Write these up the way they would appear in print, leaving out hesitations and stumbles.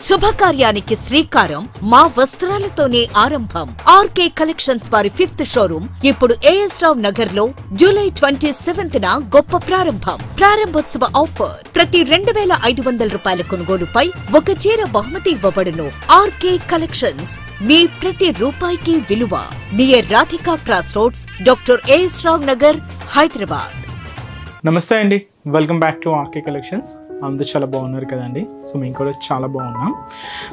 శుభకార్యానికి శ్రీకారం మా వస్త్రాలతోనే ఆరంభం. ఆర్కే కలెక్షన్స్ వారి 5th షోరూమ్ ఇప్పుడు ఏఎస్ రావ్ నగర్ లో జూలై 27న గొప్ప ప్రారంభం. ప్రారంభోత్సవ ఆఫర్ ప్రతి 2500 రూపాయల కొనుగోలుపై ఒక చీర బహుమతి ఇవ్వబడును. ఆర్కే కలెక్షన్స్ మీ ప్రతి రూపాయికి విలువ. Near Radhika cross roads, doctor AS Rao Nagar, Hyderabad. నమస్తే అండి, welcome back to RK collections. అందరూ చాలా బాగున్నారు కదండి. సో మేము కూడా చాలా బాగున్నాం.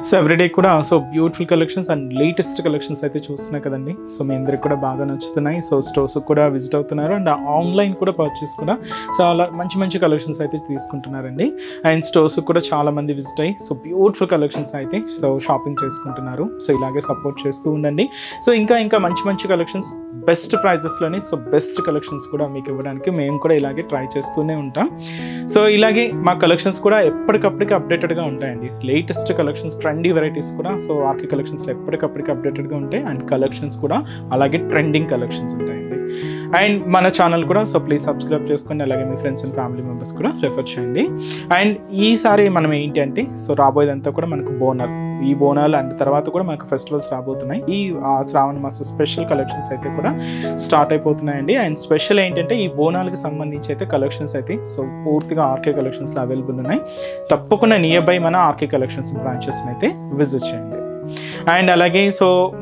సో ఎవ్రీడే కూడా beautiful collections and latest collections అయితే చూస్తున్నాయి కదండి. సో మీ అందరికి కూడా బాగా నచ్చుతున్నాయి. సో స్టోర్స్కి కూడా విజిట్ అవుతున్నారు అండ్ ఆన్లైన్ కూడా పర్చేస్ కూడా చాలా మంచి కలెక్షన్స్ అయితే తీసుకుంటున్నారండి. అండ్ స్టోర్స్కి కూడా చాలా మంది విజిట్ అయ్యి బ్యూటిఫుల్ కలెక్షన్స్ అయితే షాపింగ్ చేసుకుంటున్నారు. సో ఇలాగే సపోర్ట్ చేస్తూ ఉండండి. సో ఇంకా మంచి కలెక్షన్స్ బెస్ట్ ప్రైజెస్లోని బెస్ట్ కలెక్షన్స్ కూడా మీకు ఇవ్వడానికి మేము కూడా ఇలాగే ట్రై చేస్తూనే ఉంటాం. సో ఇలాగే మా కలెక్షన్స్ కూడా ఎప్పటికప్పటికి అప్డేటెడ్గా ఉంటాయండి. లేటెస్ట్ కలెక్షన్స్, ట్రెండీ వెరైటీస్ కూడా ఆర్కే కలెక్షన్స్లో ఎప్పటికప్పటికి అప్డేటెడ్గా ఉంటాయి. అండ్ కలెక్షన్స్ కూడా అలాగే ట్రెండింగ్ కలెక్షన్స్ ఉంటాయండి. అండ్ మన ఛానల్ కూడా ప్లీజ్ సబ్స్క్రైబ్ చేసుకోండి. అలాగే మీ ఫ్రెండ్స్ అండ్ ఫ్యామిలీ మెంబర్స్ కూడా రెఫర్ చేయండి. అండ్ ఈసారి మనం ఏంటి అంటే రాబోయేదంతా కూడా మనకు బోనాలు, ఈ బోనాలు అండ్ తర్వాత కూడా మనకు ఫెస్టివల్స్ రాబోతున్నాయి. ఈ శ్రావణ మాస స్పెషల్ కలెక్షన్స్ అయితే కూడా స్టార్ట్ అయిపోతున్నాయండి. అండ్ స్పెషల్ ఏంటంటే ఈ బోనాలకు సంబంధించి అయితే కలెక్షన్స్ అయితే పూర్తిగా ఆర్కే కలెక్షన్స్లో అవైలబుల్ ఉన్నాయి. తప్పకుండా నియర్ బై మన ఆర్కే కలెక్షన్స్ బ్రాంచెస్ని అయితే విజిట్ చేయండి. అండ్ అలాగే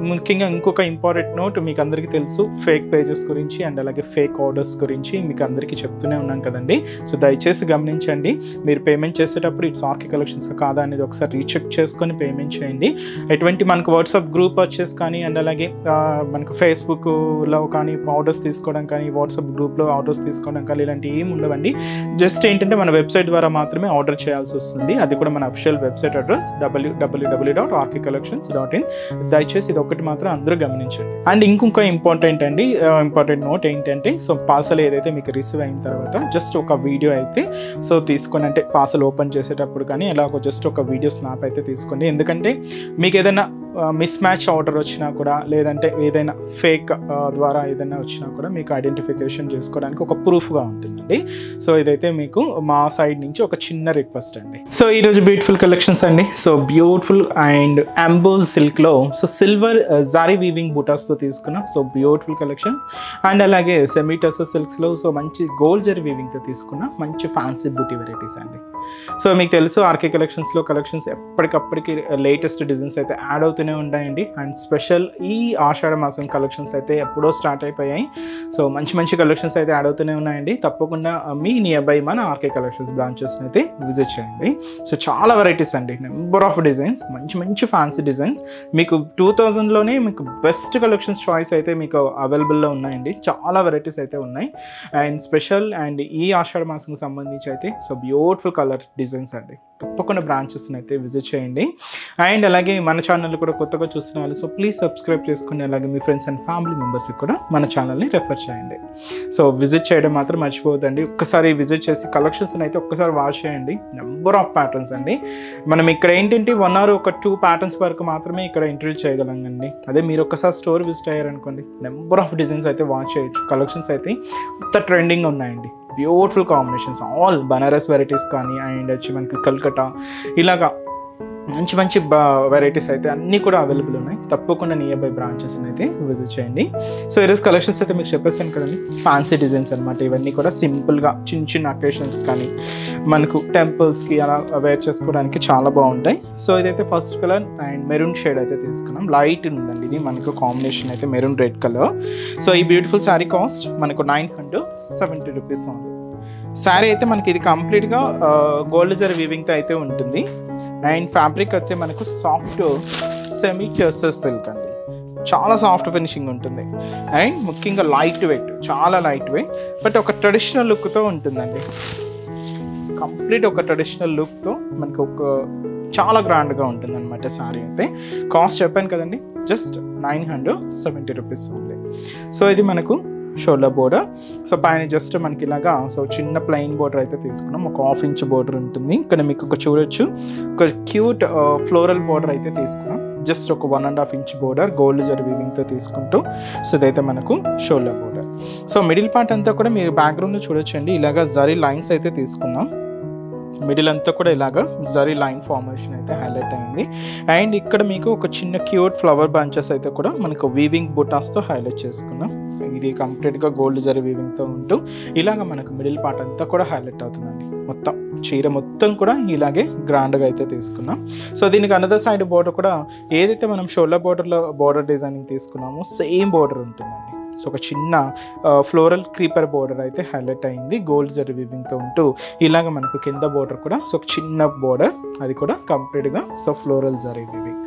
ముఖ్యంగా ఇంకొక ఇంపార్టెంట్ నోట్, మీకు అందరికీ తెలుసు ఫేక్ పేజెస్ గురించి అండ్ అలాగే ఫేక్ ఆర్డర్స్ గురించి మీకు అందరికీ చెప్తూనే ఉన్నాం కదండి. సో దయచేసి గమనించండి. మీరు పేమెంట్ చేసేటప్పుడు ఇట్స్ ఆర్కే కలెక్షన్స్ కాదా అనేది ఒకసారి రీచెక్ చేసుకొని పేమెంట్ చేయండి. ఎటువంటి మనకు వాట్సాప్ గ్రూప్ పర్చేస్ కానీ అండ్ అలాగే మనకు ఫేస్బుక్లో కానీ ఆర్డర్స్ తీసుకోవడం కానీ, వాట్సాప్ గ్రూప్లో ఆర్డర్స్ తీసుకోవడం కానీ ఇలాంటివి ఏమి ఉండవండి. జస్ట్ ఏంటంటే మన వెబ్సైట్ ద్వారా మాత్రమే ఆర్డర్ చేయాల్సి వస్తుంది. అది కూడా మన అఫిషియల్ వెబ్సైట్ అడ్రస్ www.rkcollections.in. దయచేసి ఇది ఒకటి మాత్రం అందరూ గమనించండి. అండ్ ఇంకొక ఇంపార్టెంట్ నోట్ ఏంటంటే పార్సల్ ఏదైతే మీకు రిసీవ్ అయిన తర్వాత జస్ట్ ఒక వీడియో అయితే తీసుకొని, అంటే పార్సల్ ఓపెన్ చేసేటప్పుడు కానీ ఎలాగో జస్ట్ ఒక వీడియో స్నాప్ అయితే తీసుకోండి. ఎందుకంటే మీకు ఏదైనా మిస్ మ్యాచ్ ఆర్డర్ వచ్చినా కూడా, లేదంటే ఏదైనా ఫేక్ ద్వారా ఏదైనా వచ్చినా కూడా మీకు ఐడెంటిఫికేషన్ చేసుకోవడానికి ఒక ప్రూఫ్గా ఉంటుందండి. సో ఇదైతే మీకు మా సైడ్ నుంచి ఒక చిన్న రిక్వెస్ట్ అండి. సో ఈరోజు బ్యూటిఫుల్ కలెక్షన్స్ అండి. బ్యూటిఫుల్ అండ్ అంబోజ్ సిల్క్లో సిల్వర్ జారీ వీవింగ్ బూటాస్తో తీసుకున్నాం. Beautiful collection. అండ్ అలాగే సెమీ టసర్ సిల్క్స్లో మంచి గోల్డ్ జరీ వీవింగ్తో తీసుకున్న మంచి ఫ్యాన్సీ బూటీ వెరైటీస్ అండి. మీకు తెలుసు ఆర్కే కలెక్షన్స్లో కలెక్షన్స్ ఎప్పటికప్పటికి లేటెస్ట్ డిజైన్స్ అయితే యాడ్ అవుతూనే ఉంటాయండి. అండ్ స్పెషల్ ఈ ఆషాఢ మాసం కలెక్షన్స్ అయితే ఎప్పుడో స్టార్ట్ అయిపోయాయి. మంచి కలెక్షన్స్ అయితే యాడ్ అవుతూనే ఉన్నాయండి. తప్పకుండా మీ నియర్ బై మన ఆర్కే కలెక్షన్స్ బ్రాంచెస్ని అయితే విజిట్ చేయండి. చాలా వెరైటీస్ అండి, నెంబర్ ఆఫ్ డిజైన్స్, మంచి ఫ్యాన్సీ డిజైన్స్. మీకు 2000లోనే మీకు బెస్ట్ కలెక్షన్స్ చాయిస్ అయితే మీకు అవైలబుల్లో ఉన్నాయండి. చాలా వెరైటీస్ అయితే ఉన్నాయి. అండ్ స్పెషల్ అండ్ ఈ ఆషాఢ మాసంకి సంబంధించి అయితే బ్యూటిఫుల్ కలర్ డిజైన్స్ అండి. తప్పకుండా బ్రాంచెస్ని అయితే విజిట్ చేయండి. అండ్ అలాగే మన ఛానల్ కూడా కొత్తగా చూస్తున్న వాళ్ళు ప్లీజ్ సబ్స్క్రైబ్ చేసుకుని అలాగే మీ ఫ్రెండ్స్ అండ్ ఫ్యామిలీ మెంబర్స్కి కూడా మన ఛానల్ని రెఫర్ చేయండి. విజిట్ చేయడం మాత్రం మర్చిపోవద్దండి. ఒక్కసారి విజిట్ చేసి కలెక్షన్స్ని అయితే ఒక్కసారి వాచ్ చేయండి. నెంబర్ ఆఫ్ ప్యాటర్న్స్ అండి. మనం ఇక్కడ ఏంటంటే 1 or 2 ప్యాటర్న్స్ వరకు మాత్రమే ఇక్కడ ఇంట్రడ్యూస్ చేయగలండి. అదే మీరు ఒక్కసారి స్టోర్ విజిట్ అయ్యారనుకోండి, నెంబర్ ఆఫ్ డిజైన్స్ అయితే వాచ్ చేయొచ్చు. కలెక్షన్స్ అయితే అంత ట్రెండింగ్ ఉన్నాయండి. Beautiful combinations, all Banaras varieties కానీ అండ్ వచ్చి మనకి కల్కటా ఇలాగా మంచి వెరైటీస్ అయితే అన్నీ కూడా అవైలబుల్ ఉన్నాయి. తప్పకుండా నియర్ బై బ్రాంచెస్ని అయితే విజిట్ చేయండి. ఈరోజు కలెక్షన్స్ అయితే మీకు చెప్పేసాను కదండి. ఫ్యాన్సీ డిజైన్స్ అనమాట. ఇవన్నీ కూడా సింపుల్గా చిన్న అకేషన్స్ కానీ మనకు టెంపుల్స్కి అలా వేర్ చేసుకోవడానికి చాలా బాగుంటాయి. ఇదైతే first colour and maroon shade అయితే తీసుకున్నాం. లైట్ ఉందండి ఇది మనకు కాంబినేషన్ అయితే మెరూన్ రెడ్ కలర్. ఈ బ్యూటిఫుల్ శారీ కాస్ట్ మనకు 970 రూపీస్ ఉంది. శారీ అయితే మనకి ఇది కంప్లీట్గా గోల్డ్ జరీ వీవింగ్తో అయితే ఉంటుంది. అండ్ ఫ్యాబ్రిక్ అయితే మనకు సాఫ్ట్ సెమీ టసర్ సిల్క్ అండి. చాలా సాఫ్ట్ ఫినిషింగ్ ఉంటుంది. అండ్ ముఖ్యంగా లైట్ వెయిట్, చాలా లైట్ వెయిట్, బట్ ఒక ట్రెడిషనల్ లుక్తో ఉంటుందండి. కంప్లీట్ ఒక ట్రెడిషనల్ లుక్తో మనకు చాలా గ్రాండ్గా ఉంటుంది అనమాట. శారీ అయితే కాస్ట్ చెప్పాను కదండి, జస్ట్ 970 రూపీస్ ఉంది. ఇది మనకు షోల్డర్ బోర్డర్. పైన జస్ట్ మనకి ఇలాగా చిన్న ప్లెయిన్ బోర్డర్ అయితే తీసుకున్నాం. ఒక 1/2 ఇంచ్ బోర్డర్ ఉంటుంది. ఇక్కడ మీకు చూడొచ్చు ఒక క్యూట్ ఫ్లోరల్ బోర్డర్ అయితే తీసుకున్నాం. జస్ట్ ఒక 1.5 ఇంచ్ బోర్డర్ గోల్డ్ జరీ వీవింగ్తో తీసుకుంటూ ఇదైతే మనకు షోల్డర్ బోర్డర్. మిడిల్ పార్ట్ అంతా కూడా మీరు బ్యాక్గ్రౌండ్లో చూడొచ్చండి. ఇలాగా జరీ లైన్స్ అయితే తీసుకున్నాం. మిడిల్ అంతా కూడా ఇలాగా జరీ లైన్ ఫార్మేషన్ అయితే హైలైట్ అయింది. అండ్ ఇక్కడ మీకు ఒక చిన్న క్యూట్ ఫ్లవర్ బంచెస్ అయితే కూడా మనకు వీవింగ్ బుటాస్తో హైలైట్ చేసుకున్నాం. ఇది కంప్లీట్గా గోల్డ్ జరీ వీవింగ్తో ఉంటూ ఇలాగ మనకు మిడిల్ పార్ట్ అంతా కూడా హైలైట్ అవుతుందండి. మొత్తం చీర మొత్తం కూడా ఇలాగే గ్రాండ్గా అయితే తీసుకున్నాం. సో దీనికి అనదర్ సైడ్ బోర్డర్ కూడా ఏదైతే మనం షోల్డర్ బోర్డర్లో బోర్డర్ డిజైనింగ్ తీసుకున్నామో సేమ్ బోర్డర్ ఉంటుందండి. సో ఒక చిన్న ఫ్లోరల్ క్రీపర్ బోర్డర్ అయితే హైలైట్ అయింది గోల్డ్ జరీ వీవింగ్తో ఉంటూ. ఇలాగ మనకు కింద బోర్డర్ కూడా సో ఒక చిన్న బోర్డర్, అది కూడా కంప్లీట్గా సో ఫ్లోరల్ జరీ వీవింగ్.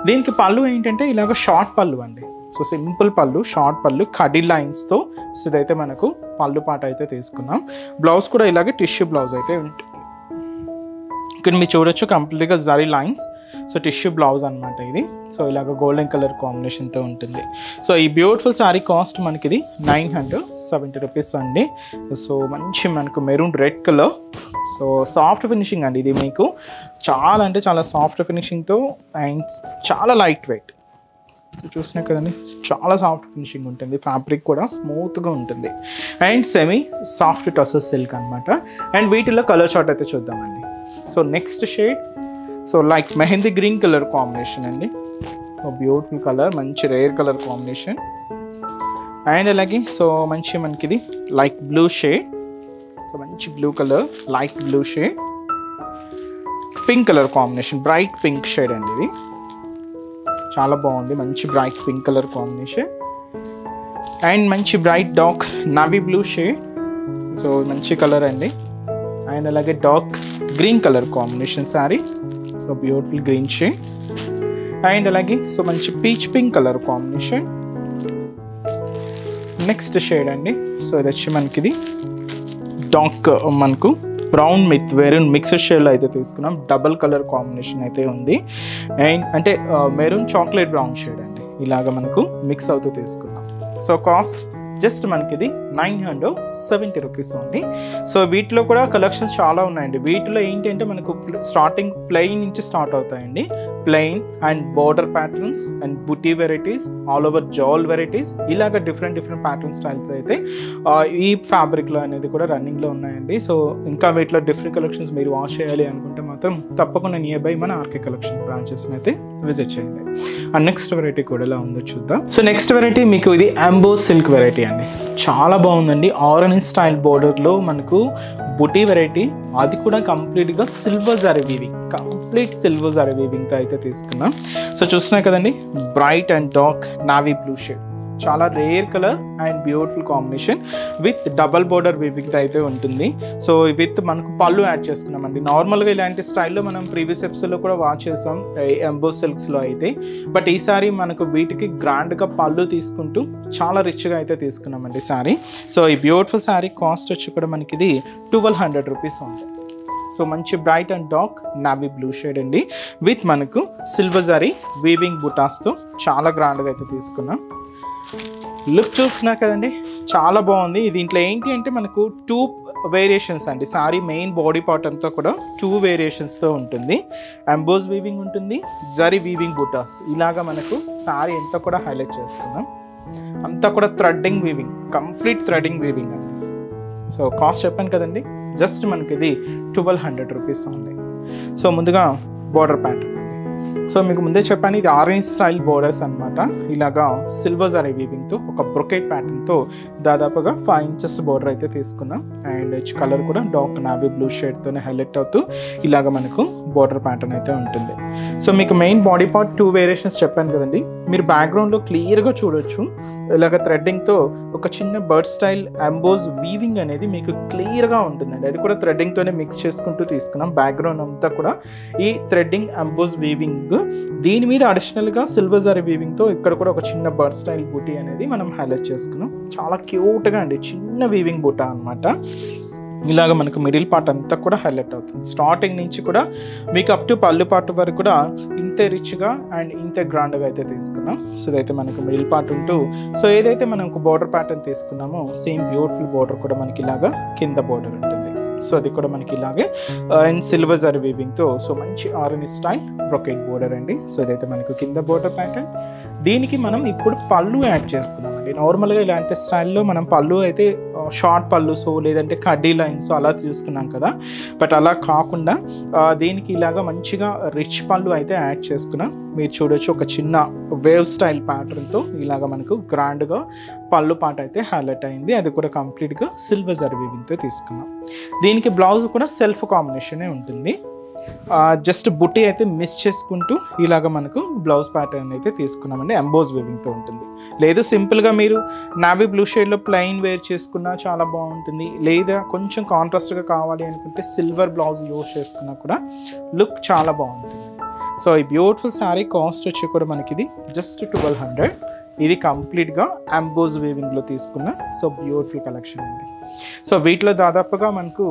దీనికి పళ్ళు ఏంటంటే ఇలాగ షార్ట్ పళ్ళు అండి. సో సింపుల్ పళ్ళు, షార్ట్ పళ్ళు, కడి లైన్స్తో సో ఇదైతే మనకు పళ్ళు పాట అయితే తీసుకున్నాం. బ్లౌజ్ కూడా ఇలాగే టిష్యూ బ్లౌజ్ అయితే ఉంటుంది. ఇక్కడ మీరు చూడొచ్చు కంప్లీట్గా zari lines, so tissue blouse అనమాట ఇది. సో ఇలాగ గోల్డెన్ కలర్ కాంబినేషన్తో ఉంటుంది. సో ఈ బ్యూటిఫుల్ శారీ కాస్ట్ మనకి ఇది 970 రూపీస్ అండి. సో మంచి మనకు maroon red colour, so soft finishing అండి. ఇది మీకు చాలా అంటే చాలా సాఫ్ట్ ఫినిషింగ్తో అండ్ చాలా లైట్ వెయిట్. సో చూసినా కదండి, చాలా సాఫ్ట్ ఫినిషింగ్ ఉంటుంది. ఫ్యాబ్రిక్ కూడా స్మూత్గా ఉంటుంది and semi soft tussar silk అనమాట. అండ్ వీటిలో కలర్ చార్ట్ అయితే చూద్దామండి. So next shade so like mehndi green colour combination అండి. సో బ్యూటిఫుల్ కలర్, మంచి రేర్ కలర్ కాంబినేషన్. అండ్ అలాగే సో మంచి మనకి ఇది లైట్ బ్లూ షేడ్, సో మంచి blue colour, light blue shade, pink colour combination, bright pink shade అండి. ఇది చాలా బాగుంది, మంచి bright pink colour combination. And మంచి bright dark navy blue shade, so మంచి కలర్ అండి. అండ్ అలాగే dark green colour combination sari, so beautiful green shade. And అలాగే సో మంచి peach pink colour combination. Next shade అండి, సో ఇది వచ్చి మనకి ఇది డార్క్ మనకు బ్రౌన్ విత్ మెరూన్ మిక్స్డ్ షేడ్లో అయితే తీసుకున్నాం. డబల్ కలర్ కాంబినేషన్ అయితే ఉంది. అండ్ అంటే మెరూన్ చాక్లెట్ బ్రౌన్ షేడ్ అండి, ఇలాగ మనకు మిక్స్ అవుతూ తీసుకున్నాం. సో కాస్ట్ జస్ట్ మనకి ఇది 970 రూపీస్ ఉంది. సో వీటిలో కూడా కలెక్షన్స్ చాలా ఉన్నాయండి. వీటిలో ఏంటంటే మనకు స్టార్టింగ్ ప్లెయిన్ నుంచి స్టార్ట్ అవుతాయండి. Plain and border patterns and buti varieties, all over జాల్ వెరైటీస్, ఇలాగ డిఫరెంట్ ప్యాటర్న్ స్టైల్స్ అయితే ఈ ఫ్యాబ్రిక్లో అనేది కూడా రన్నింగ్లో ఉన్నాయండి. సో ఇంకా వీటిలో డిఫరెంట్ కలెక్షన్స్ మీరు వాచ్ చేయాలి అనుకుంటే మాత్రం తప్పకుండా నియర్ బై మన ఆర్కే కలెక్షన్ బ్రాంచెస్ని అయితే విజిట్ చేయండి. అండ్ నెక్స్ట్ వెరైటీ కూడా ఎలా ఉందో చూద్దాం. సో నెక్స్ట్ వెరైటీ మీకు ఇది అంబోస్ సిల్క్ వెరైటీ అండి. చాలా బాగుందండి. ఆరెంజ్ స్టైల్ బోర్డర్లో మనకు బుటీ వెరైటీ, అది కూడా కంప్లీట్గా silver zari weaving, complete silver zari వీవింగ్తో అయితే తీసుకున్నాం. సో చూసినా కదండి, bright and dark navy blue shade, చాలా rare colour and beautiful combination with double border weaving అయితే ఉంటుంది. సో విత్ మనకు పళ్ళు యాడ్ చేసుకున్నామండి. నార్మల్గా ఇలాంటి స్టైల్లో మనం ప్రీవియస్ ఎపిసోడ్లో కూడా వాచ్ చేసాం ఎంబోస్ సిల్క్స్లో అయితే. బట్ ఈసారి మనకు వీటికి గ్రాండ్గా పళ్ళు తీసుకుంటూ చాలా రిచ్గా అయితే తీసుకున్నామండి శారీ. సో ఈ బ్యూటిఫుల్ శారీ కాస్ట్ వచ్చి కూడా మనకి ఇది 1200 రూపీస్ ఉంది. సో మంచి bright and dark navy blue shade అండి విత్ మనకు సిల్వర్ జరీ వీవింగ్ బుటాస్తో చాలా గ్రాండ్గా అయితే తీసుకున్నాం. లుక్ చూస్తున్నారు కదండి, చాలా బాగుంది. దీంట్లో ఏంటి అంటే మనకు 2 వేరియేషన్స్ అండి. సారీ మెయిన్ బాడీ పార్ట్ అంతా కూడా 2 వేరియేషన్స్తో ఉంటుంది. ఎంబోస్ వీవింగ్ ఉంటుంది, జరీ వీవింగ్ బుటాస్, ఇలాగా మనకు సారీ అంతా కూడా హైలైట్ చేసుకున్నాం. అంతా కూడా threading weaving, complete threading weaving అండి. సో కాస్ట్ చెప్పాను కదండి, జస్ట్ మనకి ఇది 1200 రూపీస్ ఉంది. సో ముందుగా బార్డర్ ప్యాటర్న్. సో మీకు ముందే చెప్పాను, ఇది ఆరెంజ్ స్టైల్ బోర్డర్స్ అనమాట. ఇలాగా సిల్వర్ జరీ వీవింగ్తో ఒక బ్రొకెట్ ప్యాటర్న్తో దాదాపుగా 5 ఇంచెస్ బోర్డర్ అయితే తీసుకున్నాం. అండ్ కలర్ కూడా డార్క్ నావీ బ్లూ షేడ్తోనే హైలైట్ అవుతూ ఇలాగ మనకు బోర్డర్ ప్యాటర్న్ అయితే ఉంటుంది. సో మీకు మెయిన్ బాడీ పార్ట్ 2 వేరియేషన్స్ చెప్పాను కదండి. మీరు బ్యాక్గ్రౌండ్లో క్లియర్గా చూడొచ్చు, ఇలాగ థ్రెడ్డింగ్తో ఒక చిన్న బర్డ్ స్టైల్ ఎంబోస్ వీవింగ్ అనేది మీకు క్లియర్గా ఉంటుందండి. అది కూడా థ్రెడ్డింగ్తోనే మిక్స్ చేసుకుంటూ తీసుకున్నాం. బ్యాక్గ్రౌండ్ అంతా కూడా ఈ థ్రెడ్డింగ్ ఎంబోస్ వీవింగ్, దీని మీద అడిషనల్గా సిల్వర్ జరీ వీవింగ్తో ఇక్కడ కూడా ఒక చిన్న బర్డ్ స్టైల్ బూటీ అనేది మనం హైలైట్ చేసుకున్నాం. చాలా క్యూట్గా అండి, చిన్న వీవింగ్ బూటా అనమాట. ఇలాగ మనకు మిడిల్ పార్ట్ అంతా కూడా హైలైట్ అవుతుంది. స్టార్టింగ్ నుంచి కూడా మీకు అప్ టు పళ్ళు పార్ట్ వరకు కూడా ఇంతే రిచ్గా అండ్ ఇంతే గ్రాండ్గా అయితే తీసుకున్నాం. సో ఇదైతే మనకు మిడిల్ పార్ట్ ఉంటూ, సో ఏదైతే మనం బోర్డర్ ప్యాటర్న్ తీసుకున్నామో సేమ్ బ్యూటిఫుల్ బోర్డర్ కూడా మనకి ఇలాగా కింద బోర్డర్ ఉంటుంది. సో అది కూడా మనకి ఇలాగే అండ్ సిల్వర్ జరీ వీవింగ్తో సో మంచి ఆరెంజ్ స్టైల్ బ్రొకెట్ బోర్డర్ అండి. సో ఇదైతే మనకు కింద బోర్డర్ ప్యాటర్న్, దీనికి మనం ఇప్పుడు పళ్ళు యాడ్ చేసుకున్నామండి. నార్మల్గా ఇలాంటి స్టైల్లో మనం పళ్ళు అయితే షార్ట్ పళ్ళుసో లేదంటే కడ్డీ లైన్స్ అలా తీసుకున్నాం కదా, బట్ అలా కాకుండా దీనికి ఇలాగా మంచిగా రిచ్ పళ్ళు అయితే యాడ్ చేసుకున్నాం. మీరు చూడొచ్చు ఒక చిన్న వేవ్ స్టైల్ ప్యాటర్న్తో ఇలాగ మనకు గ్రాండ్గా పళ్ళు పాట అయితే హైలైట్ అయింది. అది కూడా కంప్లీట్గా సిల్వర్ జరీ వీవింగ్తో తీసుకున్నాం. దీనికి బ్లౌజ్ కూడా సెల్ఫ్ కాంబినేషనే ఉంటుంది. జస్ట్ బుట్టి అయితే మిస్ చేసుకుంటూ ఇలాగ మనకు బ్లౌజ్ ప్యాటర్న్ అయితే తీసుకున్నామండి. ఎంబోజ్ వీవింగ్తో ఉంటుంది. లేదు సింపుల్గా మీరు నావీ బ్లూ షేడ్లో ప్లెయిన్ వేర్ చేసుకున్నా చాలా బాగుంటుంది. లేదా కొంచెం కాంట్రాస్ట్గా కావాలి అనుకుంటే సిల్వర్ బ్లౌజ్ యూజ్ చేసుకున్నా కూడా లుక్ చాలా బాగుంటుంది. సో ఈ బ్యూటిఫుల్ శారీ కాస్ట్ వచ్చి కూడా మనకి ఇది జస్ట్ 1200. ఇది కంప్లీట్గా ఎంబోజ్ వీవింగ్లో తీసుకున్న సో బ్యూటిఫుల్ కలెక్షన్ అండి. సో వీటిలో దాదాపుగా మనకు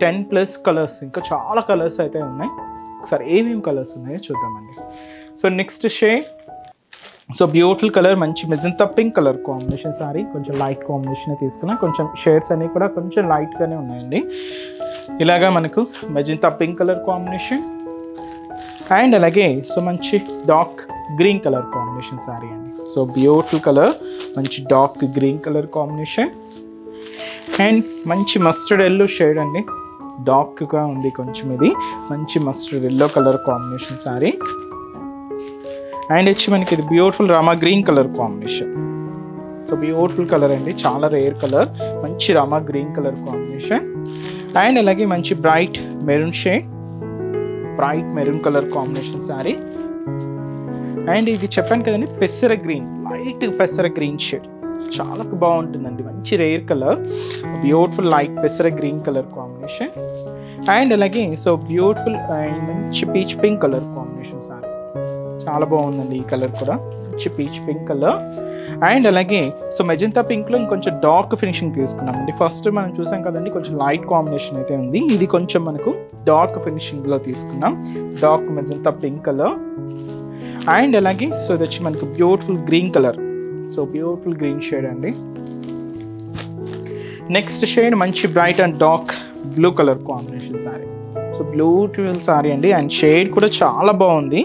10+ కలర్స్, ఇంకా చాలా కలర్స్ అయితే ఉన్నాయి. ఒకసారి ఏమేమి కలర్స్ ఉన్నాయో చూద్దామండి. So next shade, so beautiful colour, మంచి magenta pink colour combination sari, కొంచెం లైట్ కాంబినేషన్ తీసుకున్నా. కొంచెం షేడ్స్ అనేవి కూడా కొంచెం లైట్గానే ఉన్నాయండి. ఇలాగా మనకు magenta pink colour combination and అలాగే సో మంచి dark green colour combination sorry అండి. సో బ్యూటిఫుల్ కలర్, మంచి dark green colour combination and మంచి మస్టర్డ్ ఎల్లో షేడ్ అండి. డార్క్గా ఉంది కొంచెం, ఇది మంచి mustard yellow colour combination sorry and వచ్చి మనకి ఇది beautiful Rama green colour combination. So beautiful colour అండి, చాలా రేర్ కలర్, మంచి Rama green colour combination and అలాగే మంచి bright maroon shade, bright maroon colour combination sorry and ఇది చెప్పాను కదండి పెసర గ్రీన్, లైట్ పెసర గ్రీన్ షేడ్, చాలా బాగుంటుందండి. మంచి రేర్ కలర్, బ్యూటిఫుల్ లైట్ పెసర గ్రీన్ కలర్ కాంబినేషన్ అండ్ అలాగే సో బ్యూటిఫుల్ అండ్ మంచి peach pink colour combination sorry, చాలా బాగుందండి ఈ కలర్ కూడా, మంచి పీచ్ పింక్ కలర్ అండ్ అలాగే సో మెజంతా పింక్లో ఇంకొంచెం డార్క్ ఫినిషింగ్ తీసుకున్నామండి. ఫస్ట్ మనం చూసాం కదండి కొంచెం లైట్ కాంబినేషన్ అయితే ఉంది, ఇది కొంచెం మనకు డార్క్ ఫినిషింగ్లో తీసుకున్నాం. Dark magenta pink colour and అలాగే సో ఇది వచ్చి మనకు beautiful green colour, so beautiful green shade అండి. నెక్స్ట్ షేడ్ మంచి bright and dark blue colour combination sorry, so beautiful sorry అండి అండ్ షేడ్ కూడా చాలా బాగుంది,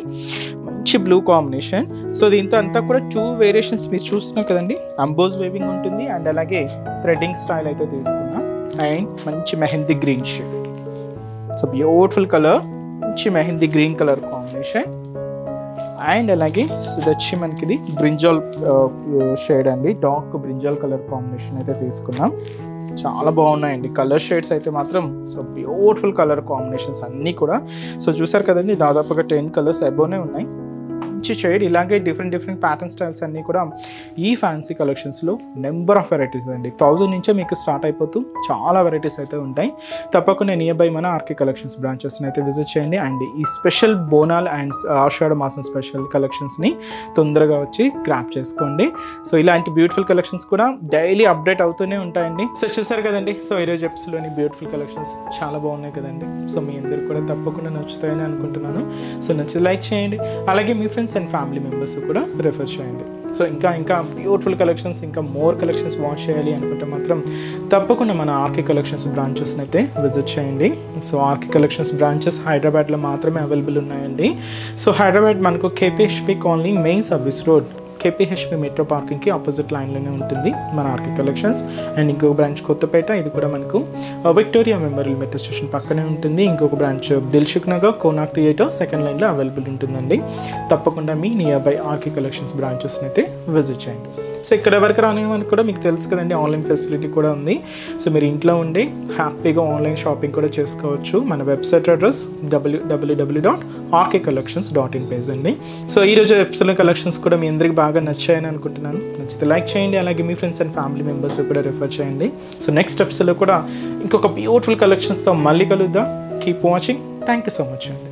మంచి బ్లూ కాంబినేషన్. సో దీంతో అంతా కూడా 2 వేరియేషన్స్ మీరు చూస్తున్నారు కదండి, అంబోజ్ వేవింగ్ ఉంటుంది అండ్ అలాగే థ్రెడ్డింగ్ స్టైల్ అయితే తీసుకున్నాం అండ్ మంచి mehndi green shade. So beautiful colour, మంచి mehndi green colour combination and అలాగే ఇది వచ్చి మనకి ఇది బ్రింజాల్ షేడ్ అండి, డార్క్ బ్రింజాల్ కలర్ కాంబినేషన్ అయితే తీసుకున్నాం. చాలా బాగున్నాయండి కలర్ షేడ్స్ అయితే మాత్రం. సో బ్యూటిఫుల్ కలర్ కాంబినేషన్స్ అన్నీ కూడా. సో చూసారు కదండి దాదాపుగా 10 కలర్స్ అబోనే ఉన్నాయి. మంచి షేడ్, ఇలాగే డిఫరెంట్ ప్యాటర్న్ స్టైల్స్ అన్నీ కూడా ఈ ఫ్యాన్సీ కలెక్షన్స్లో నెంబర్ ఆఫ్ వెరైటీస్ అండి. 1000 నుంచే మీకు స్టార్ట్ అయిపోతూ చాలా వెరైటీస్ అయితే ఉంటాయి. తప్పకుండా నియర్ బై మన ఆర్కే కలెక్షన్స్ బ్రాంచెస్ని అయితే విజిట్ చేయండి అండ్ ఈ స్పెషల్ బోనాల్ అండ్ ఆషాఢ మాసం స్పెషల్ కలెక్షన్స్ని తొందరగా వచ్చి గ్రాప్ చేసుకోండి. సో ఇలాంటి బ్యూటిఫుల్ కలెక్షన్స్ కూడా డైలీ అప్డేట్ అవుతూనే ఉంటాయండి. సో చూసారు కదండి, సో ఈరోజు ఎపిసోడ్లోని బ్యూటిఫుల్ కలెక్షన్స్ చాలా బాగున్నాయి కదండి. సో మీ అందరు కూడా తప్పకుండా నచ్చుతాయని అనుకుంటున్నాను. సో నచ్చితే లైక్ చేయండి, అలాగే మీ ఫ్రెండ్స్ అండ్ ఫ్యామిలీ మెంబర్స్ కూడా రిఫర్ చేయండి. సో ఇంకా బ్యూటిఫుల్ కలెక్షన్స్, ఇంకా మోర్ కలెక్షన్స్ వాచ్ చేయాలి అనుకుంటే మాత్రం తప్పకుండా మన ఆర్కే కలెక్షన్స్ బ్రాంచెస్ని అయితే విజిట్ చేయండి. సో ఆర్కే కలెక్షన్స్ బ్రాంచెస్ హైదరాబాద్లో మాత్రమే అవైలబుల్ ఉన్నాయండి. సో హైదరాబాద్ మనకు KPHB colony main service road, KPHB metro పార్కింగ్కి ఆపోజిట్ లైన్లోనే ఉంటుంది మన ఆర్కే కలెక్షన్స్. అండ్ ఇంకొక బ్రాంచ్ కొత్తపేట, ఇది కూడా మనకు విక్టోరియా మెమోరియల్ మెట్రో స్టేషన్ పక్కనే ఉంటుంది. ఇంకొక branch Dilsukh Nagar Konark theatre second లైన్లో అవైలబుల్ ఉంటుందండి. తప్పకుండా మీ నియర్ బై ఆర్కే కలెక్షన్స్ బ్రాంచెస్ని అయితే విజిట్ చేయండి. సో ఇక్కడ వరకు రానివ్వడానికి కూడా మీకు తెలుసు కదండి ఆన్లైన్ ఫెసిలిటీ కూడా ఉంది. సో మీరు ఇంట్లో ఉండి హ్యాపీగా ఆన్లైన్ షాపింగ్ కూడా చేసుకోవచ్చు. మన వెబ్సైట్ అడ్రస్ www.rkcollections.in పేజ్ అండి. సో ఈరోజు ఎపిసోడ్ కలెక్షన్స్ కూడా మీ అందరికి బాగా నచ్చాయని అనుకుంటున్నాను. నచ్చితే లైక్ చేయండి, అలాగే మీ ఫ్రెండ్స్ అండ్ ఫ్యామిలీ మెంబర్స్ కూడా రిఫర్ చేయండి. సో నెక్స్ట్ ఎపిసోడ్లో కూడా ఇంకొక బ్యూటిఫుల్ కలెక్షన్స్తో మళ్ళీ కలుద్దాం. Keep watching. Thank you so much అండి.